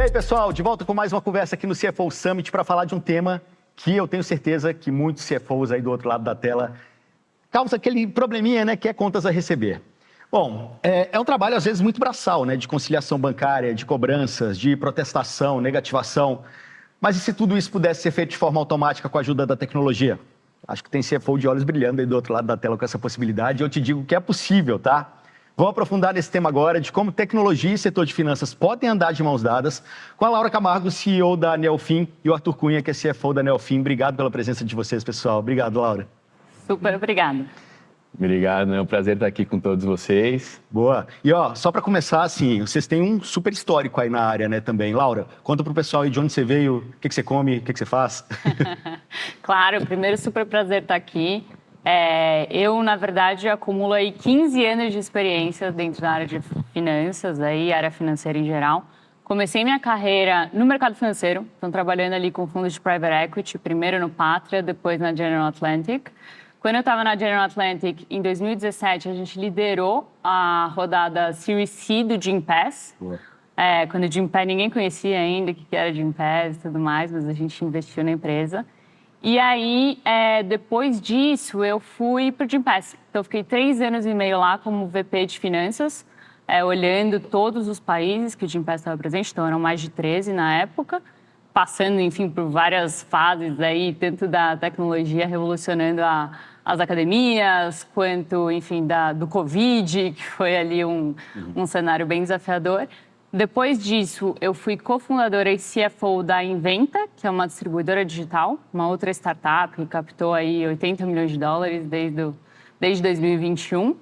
aí, pessoal, de volta com mais uma conversa aqui no CFO Summit para falar de um tema que eu tenho certeza que muitos CFOs aí do outro lado da tela causa aquele probleminha, né, que é contas a receber. Bom, é um trabalho às vezes muito braçal, né, de conciliação bancária, de cobranças, de protestação, negativação. Mas e se tudo isso pudesse ser feito de forma automática com a ajuda da tecnologia? Acho que tem CFO de olhos brilhando aí do outro lado da tela com essa possibilidade. Eu te digo que é possível, tá? Vamos aprofundar nesse tema agora de como tecnologia e setor de finanças podem andar de mãos dadas com a Laura Camargo, CEO da Neofin, e o Arthur Cunha, que é CFO da Neofin. Obrigado pela presença de vocês, pessoal. Obrigado, Laura. Super obrigado. Obrigado, é um prazer estar aqui com todos vocês. Boa. E só para começar, assim, vocês têm um super histórico aí na área, né, também. Laura, conta pro pessoal aí de onde você veio, o que você come, o que você faz. Claro, primeiro super prazer estar aqui. Eu, na verdade, acumulo aí 15 anos de experiência dentro da área de finanças, aí, área financeira em geral. Comecei minha carreira no mercado financeiro, então trabalhando ali com fundos de private equity, primeiro no Pátria, depois na General Atlantic. Quando eu estava na General Atlantic, em 2017, a gente liderou a rodada Series C do Gympass. Quando o Gympass ninguém conhecia ainda o que era Gympass e tudo mais, mas a gente investiu na empresa. E aí, depois disso, eu fui para o Gympass. Então, eu fiquei 3 anos e meio lá como VP de finanças, olhando todos os países que o Gympass estava presente, então eram mais de 13 na época, passando, enfim, por várias fases aí, tanto da tecnologia revolucionando as academias, quanto, enfim, do Covid, que foi ali um cenário bem desafiador. Depois disso, eu fui cofundadora e CFO da Inventa, que é uma distribuidora digital, uma outra startup que captou aí 80 milhões de dólares desde 2021.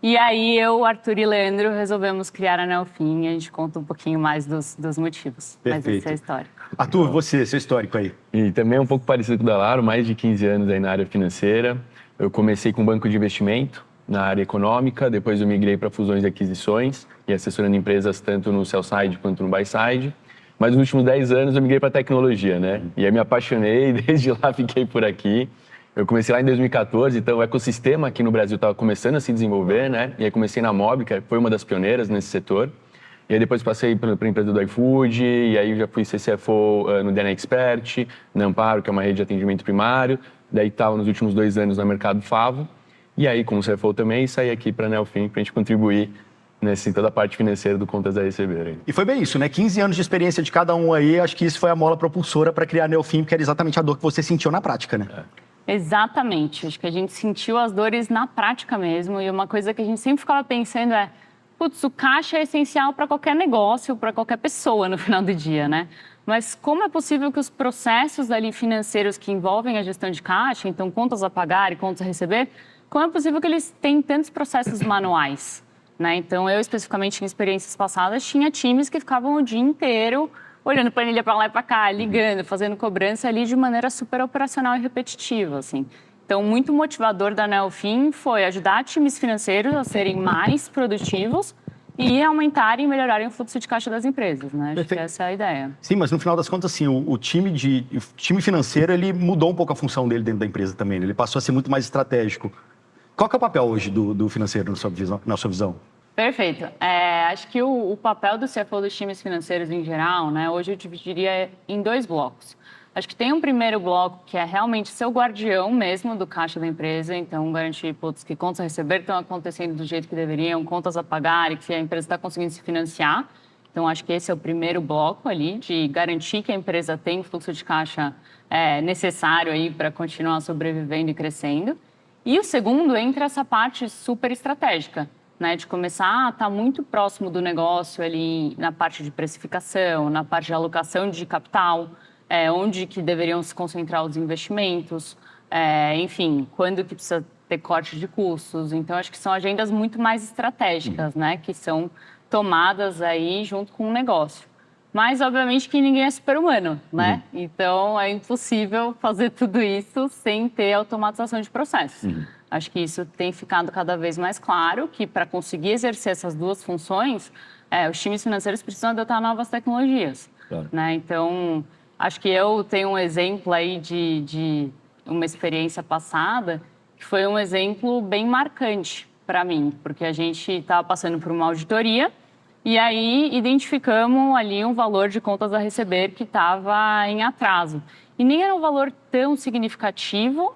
E aí eu, Arthur e Leandro resolvemos criar a Neofin e a gente conta um pouquinho mais dos motivos. Perfeito. Mas esse é histórico. Arthur, você, seu histórico aí. E também é um pouco parecido com o da Laura, mais de 15 anos aí na área financeira. Eu comecei com banco de investimento na área econômica, depois eu migrei para fusões e aquisições e assessorando empresas tanto no sell side quanto no buy side. Mas nos últimos 10 anos eu migrei para tecnologia, né? E aí me apaixonei e desde lá fiquei por aqui. Eu comecei lá em 2014, então o ecossistema aqui no Brasil estava começando a se desenvolver, né? E aí comecei na Mob, que foi uma das pioneiras nesse setor. E aí depois passei para a empresa do iFood, e aí já fui CFO no DNA Expert, na Amparo, que é uma rede de atendimento primário. Daí estava nos últimos 2 anos no Mercado Favo. E aí, como CFO também, saí aqui para a Neofin para a gente contribuir em toda a parte financeira do Contas a Receber. E foi bem isso, né? 15 anos de experiência de cada um aí, acho que isso foi a mola propulsora para criar a Neofin, porque era exatamente a dor que você sentiu na prática, né? Exatamente. Acho que a gente sentiu as dores na prática mesmo. E uma coisa que a gente sempre ficava pensando putz, o caixa é essencial para qualquer negócio, para qualquer pessoa no final do dia, né? Mas como é possível que os processos ali financeiros que envolvem a gestão de caixa, então contas a pagar e contas a receber, como é possível que eles tenham tantos processos manuais, né? Então, eu especificamente em experiências passadas tinha times que ficavam o dia inteiro olhando planilha para lá e para cá, ligando, fazendo cobrança ali de maneira super operacional e repetitiva, assim. Então, muito motivador da Neofin foi ajudar times financeiros a serem mais produtivos e aumentarem e melhorarem o fluxo de caixa das empresas, né? Acho que essa é a ideia. Sim, mas no final das contas, assim, o time financeiro, ele mudou um pouco a função dele dentro da empresa também, né? Ele passou a ser muito mais estratégico. Qual que é o papel hoje do financeiro na sua visão? Perfeito. Acho que o papel do CFO dos times financeiros em geral, né, hoje eu dividiria em 2 blocos. Acho que tem um primeiro bloco que é realmente ser o guardião mesmo do caixa da empresa, então garantir que contas a receber estão acontecendo do jeito que deveriam, contas a pagar e que a empresa está conseguindo se financiar. Então, acho que esse é o primeiro bloco ali, de garantir que a empresa tem o fluxo de caixa necessário aí para continuar sobrevivendo e crescendo. E o segundo entra essa parte super estratégica, né, de começar a estar muito próximo do negócio ali na parte de precificação, na parte de alocação de capital, onde que deveriam se concentrar os investimentos, enfim, quando que precisa ter corte de custos. Então, acho que são agendas muito mais estratégicas, né, que são tomadas aí junto com o negócio. Mas, obviamente, que ninguém é super-humano, né? Então, é impossível fazer tudo isso sem ter automatização de processos. Acho que isso tem ficado cada vez mais claro, que para conseguir exercer essas 2 funções, os times financeiros precisam adotar novas tecnologias. Claro. Né? Então, acho que eu tenho um exemplo aí de uma experiência passada, que foi um exemplo bem marcante para mim, porque a gente estava passando por uma auditoria E aí identificamos ali um valor de contas a receber que estava em atraso. E nem era um valor tão significativo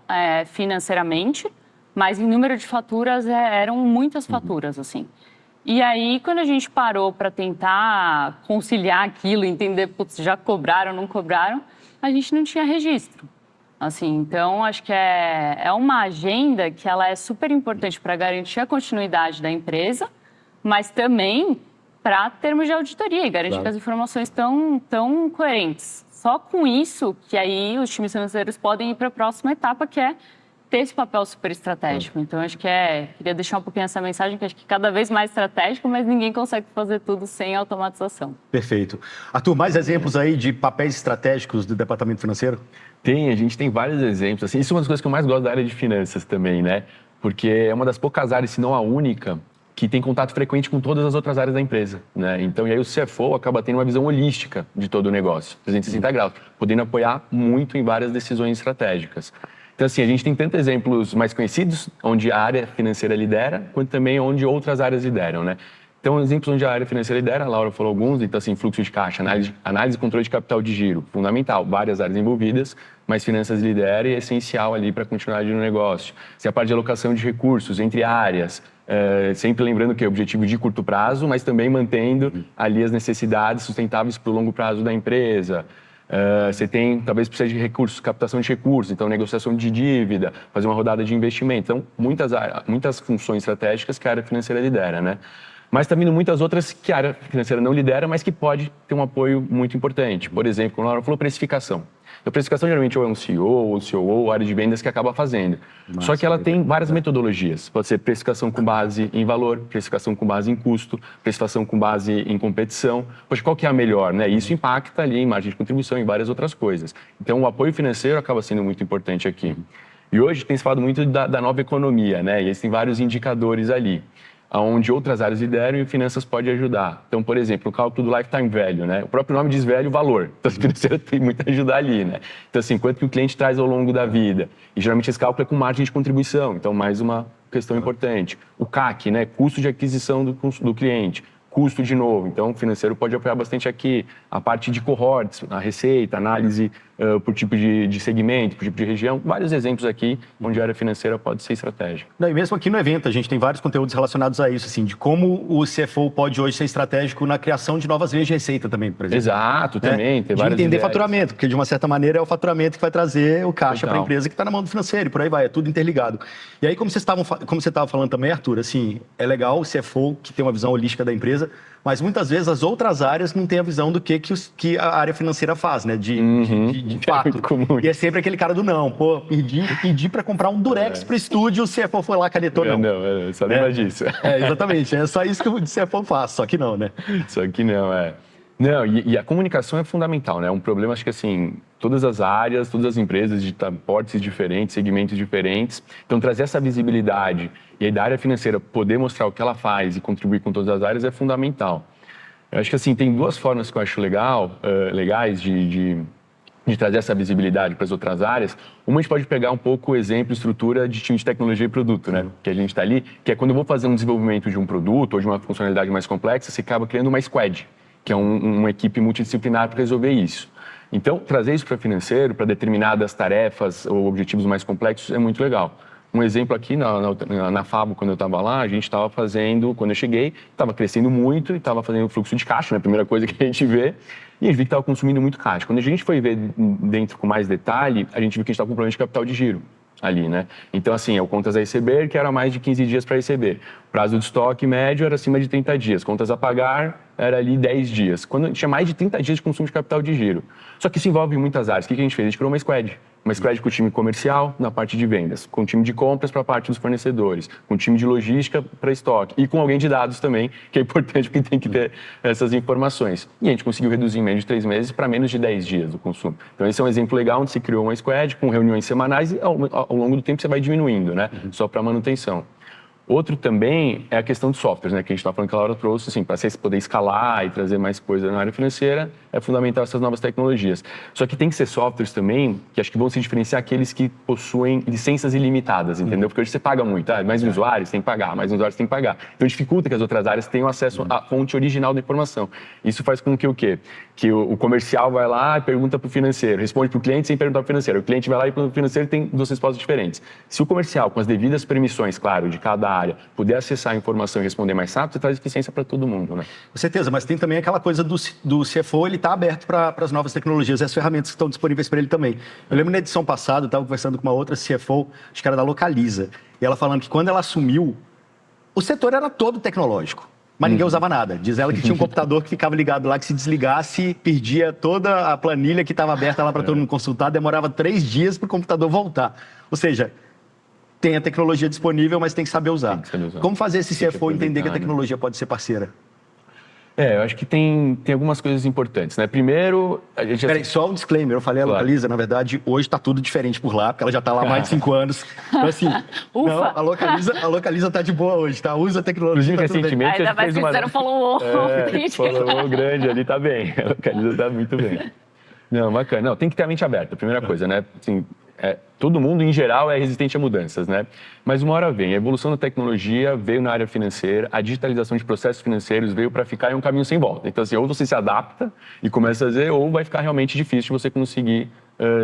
financeiramente, mas em número de faturas eram muitas faturas, assim. E aí, quando a gente parou para tentar conciliar aquilo, entender, putz, já cobraram, não cobraram, a gente não tinha registro. Assim, então, acho que é uma agenda que ela é super importante para garantir a continuidade da empresa, mas também para termos de auditoria e garantir que as informações estão coerentes. Só com isso que aí os times financeiros podem ir para a próxima etapa, que é ter esse papel super estratégico. Então, acho que queria deixar um pouquinho essa mensagem, que acho que cada vez mais estratégico, mas ninguém consegue fazer tudo sem automatização. Perfeito. Arthur, mais exemplos aí de papéis estratégicos do departamento financeiro? A gente tem vários exemplos. Assim, isso é uma das coisas que eu mais gosto da área de finanças também, né? Porque é uma das poucas áreas, se não a única, que tem contato frequente com todas as outras áreas da empresa, né? Então, e aí o CFO acaba tendo uma visão holística de todo o negócio, 360 graus, podendo apoiar muito em várias decisões estratégicas. Então, assim, a gente tem tanto exemplos mais conhecidos, onde a área financeira lidera, quanto também onde outras áreas lideram, né? Então, exemplos onde a área financeira lidera, a Laura falou alguns, então, assim, fluxo de caixa, análise e controle de capital de giro, fundamental, várias áreas envolvidas, mas finanças lidera e é essencial ali para a continuidade do negócio. Se a parte de alocação de recursos entre áreas, sempre lembrando que é objetivo de curto prazo, mas também mantendo ali as necessidades sustentáveis para o longo prazo da empresa. Você tem, talvez precisa de recursos, captação de recursos, então negociação de dívida, fazer uma rodada de investimento. Então, muitas funções estratégicas que a área financeira lidera, né? Mas está vindo muitas outras que a área financeira não lidera, mas que pode ter um apoio muito importante. Por exemplo, como a Laura falou, precificação. A precificação geralmente ou é um CEO, ou COO, ou área de vendas que acaba fazendo. Só que ela tem várias metodologias. Pode ser precificação com base em valor, precificação com base em custo, precificação com base em competição. Poxa, qual que é a melhor, né? Isso impacta ali em margem de contribuição e várias outras coisas. Então, o apoio financeiro acaba sendo muito importante aqui. E hoje tem se falado muito da nova economia, né? E existem vários indicadores ali, onde outras áreas lideram e finanças pode ajudar. Então, por exemplo, o cálculo do lifetime value, né? O próprio nome diz value, valor. Então, a financeira tem muito a ajudar ali, né? Então, assim, quanto que o cliente traz ao longo da vida. E, geralmente, esse cálculo é com margem de contribuição. Então, mais uma questão importante. O CAC, né? Custo de aquisição do cliente. Custo de novo. Então, o financeiro pode apoiar bastante aqui. A parte de cohorts, a receita, análise por tipo de segmento, por tipo de região. Vários exemplos aqui onde a área financeira pode ser estratégica. Não, e mesmo aqui no evento, a gente tem vários conteúdos relacionados a isso, assim, de como o CFO pode hoje ser estratégico na criação de novas linhas de receita também, por exemplo. Exato, também. Tem várias de entender ideias. Faturamento, porque de uma certa maneira é o faturamento que vai trazer o caixa para a Total. empresa que está na mão do financeiro, e por aí vai, é tudo interligado. E aí, como você estava falando também, Arthur, assim, é legal o CFO que tem uma visão holística da empresa, mas muitas vezes as outras áreas não têm a visão do que a área financeira faz, né? De fato. muito comum. E é sempre aquele cara do não. Pô, pedi para comprar um Durex para o estúdio, o CFO foi lá, canetou, não. Não, só lembra disso. Exatamente. É só isso que o CFO faz, só que não, né? Só que não, Não, e a comunicação é fundamental, né? É um problema, acho que assim, todas as áreas, todas as empresas de portes diferentes, segmentos diferentes. Então, trazer essa visibilidade e aí da área financeira poder mostrar o que ela faz e contribuir com todas as áreas é fundamental. Eu acho que assim, tem duas formas que eu acho legais de trazer essa visibilidade para as outras áreas. Uma, a gente pode pegar um pouco o exemplo, estrutura de time de tecnologia e produto, né? Que a gente está ali, que é quando eu vou fazer um desenvolvimento de um produto ou de uma funcionalidade mais complexa, você acaba criando uma squad, que é uma equipe multidisciplinar para resolver isso. Então, trazer isso para financeiro, para determinadas tarefas ou objetivos mais complexos, é muito legal. Um exemplo aqui, na Fabo, quando eu estava lá, a gente estava fazendo, quando eu cheguei, estava crescendo muito e estava fazendo fluxo de caixa, né? A primeira coisa que a gente vê, e a gente viu que estava consumindo muito caixa. Quando a gente foi ver dentro com mais detalhe, a gente viu que a gente estava com problema de capital de giro ali, né? Então, assim, o contas a receber, que era mais de 15 dias para receber. Prazo de estoque médio era acima de 30 dias. Contas a pagar era ali 10 dias. Quando tinha mais de 30 dias de consumo de capital de giro. Só que isso envolve muitas áreas. O que a gente fez? A gente criou uma squad. Uma squad com o time comercial na parte de vendas, com o time de compras para a parte dos fornecedores, com o time de logística para estoque e com alguém de dados também, que é importante porque tem que ter essas informações. E a gente conseguiu reduzir em menos de 3 meses para menos de 10 dias do consumo. Então esse é um exemplo legal onde se criou uma squad com reuniões semanais e ao longo do tempo você vai diminuindo, né? Só para manutenção. Outro também é a questão de softwares, né? Que a gente estava falando que a Laura trouxe, assim, para você poder escalar e trazer mais coisa na área financeira, é fundamental essas novas tecnologias. Só que tem que ser softwares também, que acho que vão se diferenciar aqueles que possuem licenças ilimitadas, entendeu? Porque hoje você paga muito, mais usuários tem que pagar, mais usuários tem que pagar. Então dificulta que as outras áreas tenham acesso à fonte original da informação. Isso faz com que o quê? Que o comercial vai lá e pergunta para o financeiro, responde para o cliente sem perguntar para o financeiro. O cliente vai lá e para o financeiro tem duas respostas diferentes. Se o comercial, com as devidas permissões, claro, de cada área, puder acessar a informação e responder mais rápido, você traz eficiência para todo mundo, né? Com certeza, mas tem também aquela coisa do CFO, ele está aberto para as novas tecnologias e as ferramentas que estão disponíveis para ele também. Eu lembro na edição passada, eu estava conversando com uma outra CFO, acho que era da Localiza, e ela falando que quando ela assumiu, o setor era todo tecnológico, mas ninguém usava nada. Diz ela que tinha um computador que ficava ligado lá, que se desligasse, perdia toda a planilha que estava aberta lá para todo mundo consultar, demorava 3 dias para o computador voltar. Ou seja, tem a tecnologia disponível, mas tem que saber usar. Como fazer esse CFO entender que a tecnologia pode ser parceira? Eu acho que tem algumas coisas importantes, né? Primeiro, a gente... Peraí, só um disclaimer, eu falei a Localiza, na verdade, hoje está tudo diferente por lá, porque ela já está lá há mais de 5 anos. Então, assim, não, a Localiza está de boa hoje, tá? Usa a tecnologia, tá tudo bem. Recentemente, ainda mais que fizeram follow-on. Follow-on grande ali, tá bem. A Localiza está muito bem. Não, bacana. Não, tem que ter a mente aberta, primeira coisa, né? Assim, todo mundo, em geral, é resistente a mudanças, né? Mas uma hora vem. A evolução da tecnologia veio na área financeira, a digitalização de processos financeiros veio para ficar em um caminho sem volta. Então, assim, ou você se adapta e começa a fazer, ou vai ficar realmente difícil você conseguir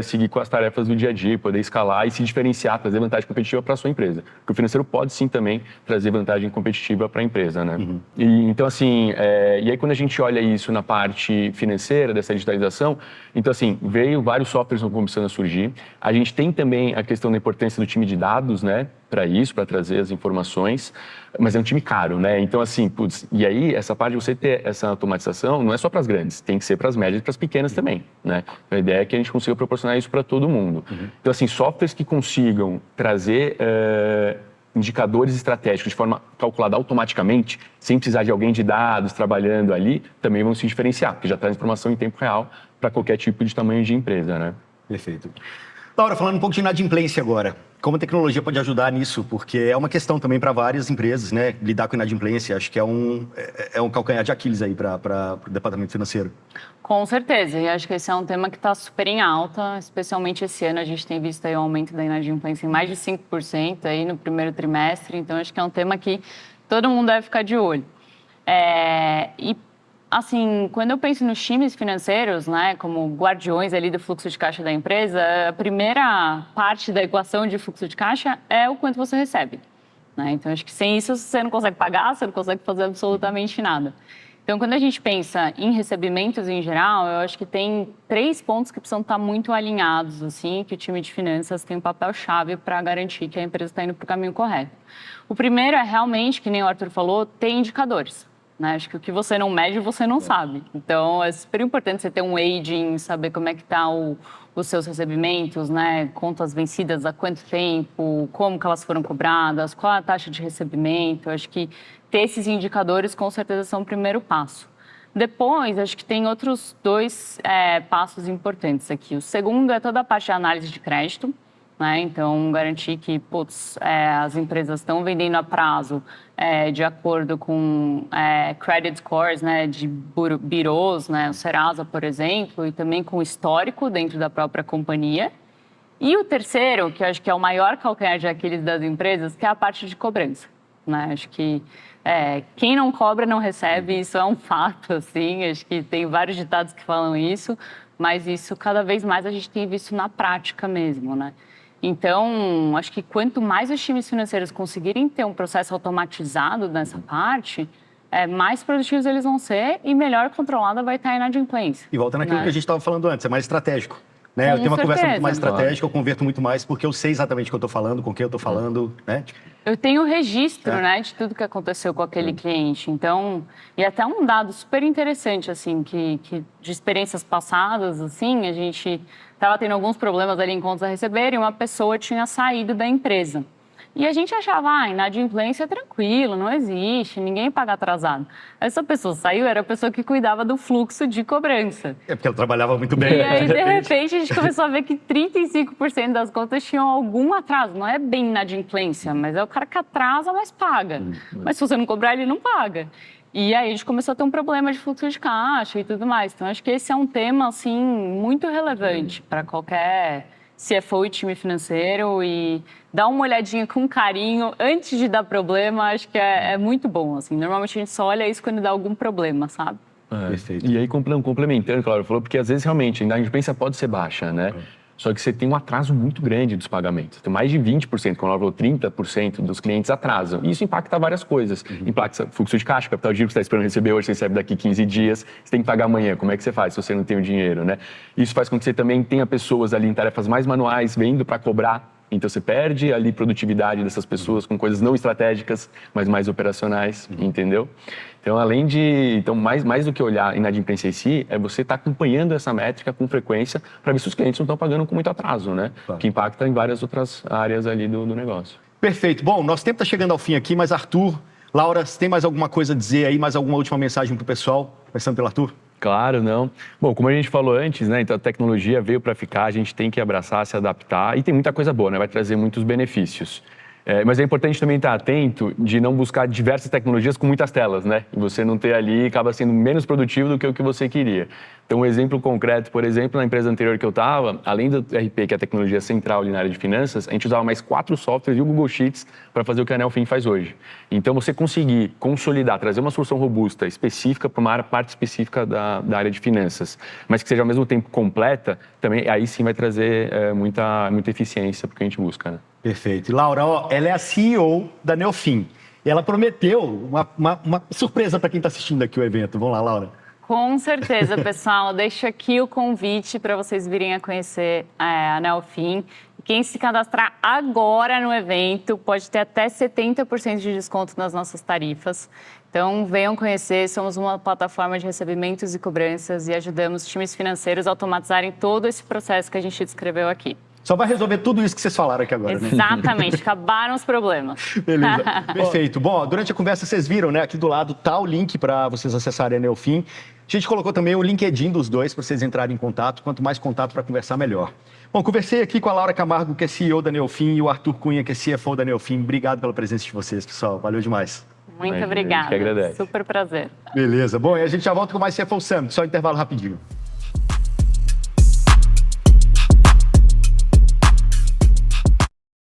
seguir com as tarefas do dia a dia, poder escalar e se diferenciar, trazer vantagem competitiva para a sua empresa. Porque o financeiro pode, sim, também trazer vantagem competitiva para a empresa, né? E, então, assim, e aí quando a gente olha isso na parte financeira, dessa digitalização, então, assim, veio vários softwares que estão começando a surgir. A gente tem também a questão da importância do time de dados, né? Para isso, para trazer as informações, mas é um time caro, né? Então, assim, e aí essa parte de você ter essa automatização não é só para as grandes, tem que ser para as médias e para as pequenas também, né? A ideia é que a gente consiga proporcionar isso para todo mundo. Então, assim, softwares que consigam trazer indicadores estratégicos de forma calculada automaticamente, sem precisar de alguém de dados trabalhando ali, também vão se diferenciar, porque já traz informação em tempo real para qualquer tipo de tamanho de empresa, né? Perfeito. Laura, falando um pouco de inadimplência agora, como a tecnologia pode ajudar nisso? Porque é uma questão também para várias empresas, né? Lidar com inadimplência, acho que é um calcanhar de Aquiles aí para o departamento financeiro. Com certeza, e acho que esse é um tema que está super em alta, especialmente esse ano a gente tem visto aí o aumento da inadimplência em mais de 5% aí no primeiro trimestre, então acho que é um tema que todo mundo deve ficar de olho. E assim, quando eu penso nos times financeiros, né, como guardiões ali do fluxo de caixa da empresa, a primeira parte da equação de fluxo de caixa é o quanto você recebe, né? Então, acho que sem isso você não consegue pagar, você não consegue fazer absolutamente nada. Então, quando a gente pensa em recebimentos em geral, eu acho que tem 3 pontos que precisam estar muito alinhados, assim, que o time de finanças tem um papel-chave para garantir que a empresa está indo para o caminho correto. O primeiro é realmente, que nem o Arthur falou, ter indicadores. Né? Acho que o que você não mede, você não sabe. Então, é super importante você ter um aging, saber como é que está os seus recebimentos, né? Contas vencidas há quanto tempo, como que elas foram cobradas, qual a taxa de recebimento. Acho que ter esses indicadores, com certeza, são o primeiro passo. Depois, acho que tem outros 2 passos importantes aqui. O segundo é toda a parte de análise de crédito. Né? Então, garantir que as empresas estão vendendo a prazo de acordo com credit scores, né, de birôs, né, o Serasa, por exemplo, e também com histórico dentro da própria companhia. E o terceiro, que eu acho que é o maior calcanhar de Aquiles das empresas, que é a parte de cobrança. Né? Acho que quem não cobra não recebe, isso é um fato, assim, acho que tem vários ditados que falam isso, mas isso cada vez mais a gente tem visto na prática mesmo, né? Então, acho que quanto mais os times financeiros conseguirem ter um processo automatizado nessa parte, mais produtivos eles vão ser e melhor controlada vai estar a inadimplência. E volta naquilo que a gente estava falando antes, é mais estratégico. Né? Eu tenho uma conversa muito mais estratégica, eu converto muito mais porque eu sei exatamente o que eu estou falando, com quem eu estou falando, né? Eu tenho o registro, né, de tudo que aconteceu com aquele cliente. Então, e até um dado super interessante, assim, que de experiências passadas, assim, a gente estava tendo alguns problemas ali em contas a receber e uma pessoa tinha saído da empresa. E a gente achava, inadimplência é tranquilo, não existe, ninguém paga atrasado. Essa pessoa saiu, era a pessoa que cuidava do fluxo de cobrança. É porque ela trabalhava muito bem. E aí, de repente, a gente começou a ver que 35% das contas tinham algum atraso. Não é bem inadimplência, mas é o cara que atrasa, mas paga. Mas se você não cobrar, ele não paga. E aí a gente começou a ter um problema de fluxo de caixa e tudo mais. Então, acho que esse é um tema, assim, muito relevante para qualquer CFO e time financeiro. E dar uma olhadinha com carinho antes de dar problema, acho que é muito bom, assim. Normalmente a gente só olha isso quando dá algum problema, sabe? Perfeito. E aí, complementando, claro, falou, porque às vezes realmente a inadimplência pode ser baixa, né? Só que você tem um atraso muito grande dos pagamentos. Tem mais de 20%, como ela falou, 30% dos clientes atrasam. E isso impacta várias coisas. Impacta fluxo de caixa, capital de giro que você está esperando receber hoje, você recebe daqui 15 dias, você tem que pagar amanhã. Como é que você faz se você não tem o dinheiro, né? Isso faz com que você também tenha pessoas ali em tarefas mais manuais, vendo para cobrar. Então, você perde ali produtividade dessas pessoas com coisas não estratégicas, mas mais operacionais, entendeu? Então, além de... Então, mais do que olhar inadimplência em si, é você estar acompanhando essa métrica com frequência para ver se os clientes não estão pagando com muito atraso, né? Claro. Que impacta em várias outras áreas ali do negócio. Perfeito. Bom, nosso tempo está chegando ao fim aqui, mas Arthur, Laura, você tem mais alguma coisa a dizer aí, mais alguma última mensagem para o pessoal? Começando pelo Arthur. Claro, não. Bom, como a gente falou antes, né? Então a tecnologia veio para ficar, a gente tem que abraçar, se adaptar e tem muita coisa boa, né? Vai trazer muitos benefícios. Mas é importante também estar atento de não buscar diversas tecnologias com muitas telas, né? E você não ter ali, acaba sendo menos produtivo do que o que você queria. Então, um exemplo concreto, por exemplo, na empresa anterior que eu estava, além do RP, que é a tecnologia central ali na área de finanças, a gente usava mais 4 softwares e o Google Sheets para fazer o que a Nelfin faz hoje. Então, você conseguir consolidar, trazer uma solução robusta, específica para uma parte específica da área de finanças, mas que seja ao mesmo tempo completa, também aí sim vai trazer muita eficiência para o que a gente busca, né? Perfeito. E Laura, ela é a CEO da Neofin. E ela prometeu uma surpresa para quem está assistindo aqui o evento. Vamos lá, Laura. Com certeza, pessoal. Deixo aqui o convite para vocês virem a conhecer a Neofin. Quem se cadastrar agora no evento pode ter até 70% de desconto nas nossas tarifas. Então, venham conhecer. Somos uma plataforma de recebimentos e cobranças e ajudamos times financeiros a automatizarem todo esse processo que a gente descreveu aqui. Só vai resolver tudo isso que vocês falaram aqui agora, né? Exatamente, acabaram os problemas. Beleza, perfeito. Bom, durante a conversa vocês viram, né? Aqui do lado tá o link para vocês acessarem a Neofin. A gente colocou também o LinkedIn dos dois para vocês entrarem em contato. Quanto mais contato para conversar, melhor. Bom, conversei aqui com a Laura Camargo, que é CEO da Neofin, e o Arthur Cunha, que é CFO da Neofin. Obrigado pela presença de vocês, pessoal. Valeu demais. Muito A gente obrigada. que agradece. Super prazer. Beleza. Bom, e a gente já volta com mais CFO Summit. Só um intervalo rapidinho.